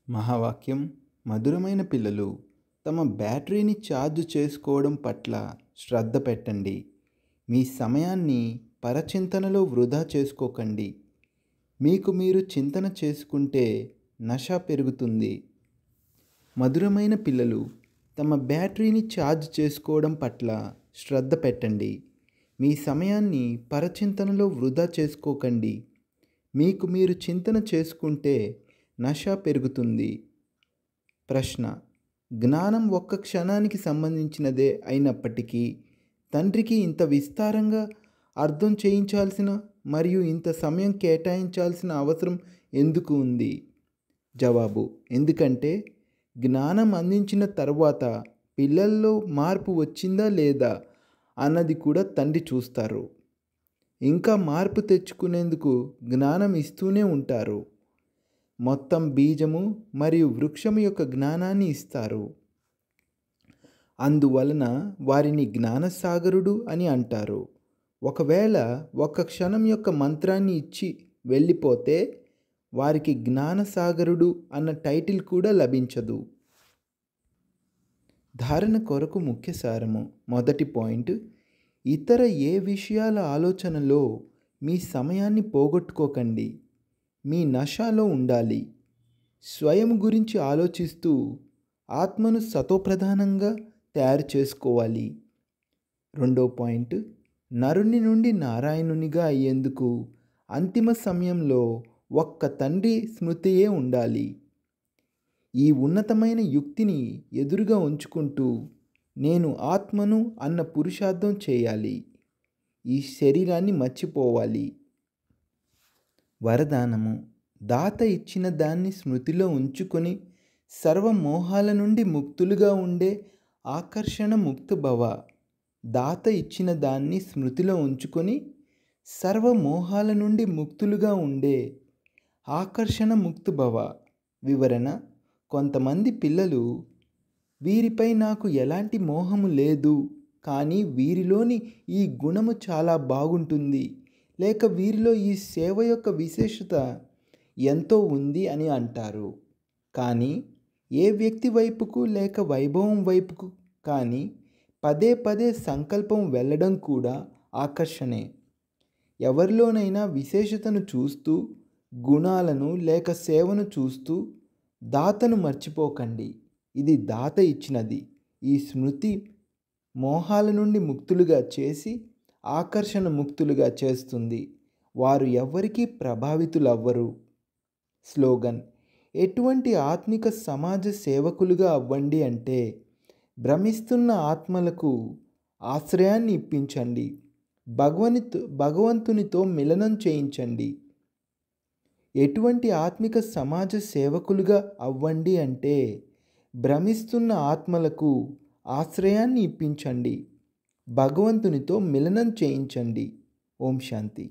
మహావాక్యం. మధురమైన పిల్లలు, తమ బ్యాటరీని ఛార్జ్ చేసుకోవడం పట్ల శ్రద్ధ పెట్టండి. మీ సమయాన్ని పరచింతనలో వృధా చేసుకోకండి. మీకు మీరు చింతన చేసుకుంటే నశ పెరుగుతుంది. మధురమైన పిల్లలు, తమ బ్యాటరీని ఛార్జ్ చేసుకోవడం పట్ల శ్రద్ధ పెట్టండి. మీ సమయాన్ని పరచింతనలో వృధా చేసుకోకండి. మీకు మీరు చింతన చేసుకుంటే నశ పెరుగుతుంది. ప్రశ్న: జ్ఞానం ఒక్క క్షణానికి సంబంధించినదే అయినప్పటికీ తండ్రికి ఇంత విస్తారంగా అర్థం చేయించాల్సిన మరియు ఇంత సమయం కేటాయించాల్సిన అవసరం ఎందుకు ఉంది? జవాబు: ఎందుకంటే జ్ఞానం అందించిన తర్వాత పిల్లల్లో మార్పు వచ్చిందా లేదా అన్నది కూడా తండ్రి చూస్తారు. ఇంకా మార్పు తెచ్చుకునేందుకు జ్ఞానం ఇస్తూనే ఉంటారు. మొత్తం బీజము మరియు వృక్షము యొక్క జ్ఞానాన్ని ఇస్తారు. అందువలన వారిని జ్ఞానసాగరుడు అని అంటారు. ఒకవేళ ఒక్క క్షణం యొక్క మంత్రాన్ని ఇచ్చి వెళ్ళిపోతే వారికి జ్ఞానసాగరుడు అన్న టైటిల్ కూడా లభించదు. ధారణ కొరకు ముఖ్య సారము. మొదటి పాయింట్: ఇతర ఏ విషయాల ఆలోచనలో మీ సమయాన్ని పోగొట్టుకోకండి. మీ నశాలో ఉండాలి. స్వయం గురించి ఆలోచిస్తూ ఆత్మను సతోప్రధానంగా తయారు చేసుకోవాలి. రెండో పాయింట్: నరుని నుండి నారాయణునిగా అయ్యేందుకు అంతిమ సమయంలో ఒక్క తండ్రి స్మృతియే ఉండాలి. ఈ ఉన్నతమైన యుక్తిని ఎదురుగా ఉంచుకుంటూ నేను ఆత్మను అన్న పురుషార్థం చేయాలి. ఈ శరీరాన్ని మర్చిపోవాలి. వరదానము: దాత ఇచ్చిన దాన్ని స్మృతిలో ఉంచుకొని సర్వమోహాల నుండి ముక్తులుగా ఉండే ఆకర్షణ ముక్త భవ. దాత ఇచ్చిన దాన్ని స్మృతిలో ఉంచుకొని సర్వమోహాల నుండి ముక్తులుగా ఉండే ఆకర్షణ ముక్త భవ. వివరణ: కొంతమంది పిల్లలు వీరిపై నాకు ఎలాంటి మోహము లేదు, కానీ వీరిలోని ఈ గుణము చాలా బాగుంటుంది, లేక వీరిలో ఈ సేవ యొక్క విశేషత ఎంతో ఉంది అని అంటారు. కానీ ఏ వ్యక్తి వైపుకు లేక వైభవం వైపుకు కానీ పదే పదే సంకల్పం వెళ్ళడం కూడా ఆకర్షణే. ఎవరిలోనైనా విశేషతను చూస్తూ, గుణాలను లేక సేవను చూస్తూ దాతను మర్చిపోకండి. ఇది దాత ఇచ్చినది. ఈ స్మృతి మోహాల నుండి ముక్తులుగా చేసి ఆకర్షణ ముక్తులుగా చేస్తుంది. వారు ఎవ్వరికీ ప్రభావితులవ్వరు. స్లోగన్: ఎటువంటి ఆత్మిక సమాజ సేవకులుగా అవ్వండి అంటే భ్రమిస్తున్న ఆత్మలకు ఆశ్రయాన్ని ఇప్పించండి. భగవంతునితో మిలనం చేయించండి. ఎటువంటి ఆత్మిక సమాజ సేవకులుగా అవ్వండి అంటే భ్రమిస్తున్న ఆత్మలకు ఆశ్రయాన్ని ఇప్పించండి. భగవంతునితో మిలనం చేయించండి. ఓం శాంతి.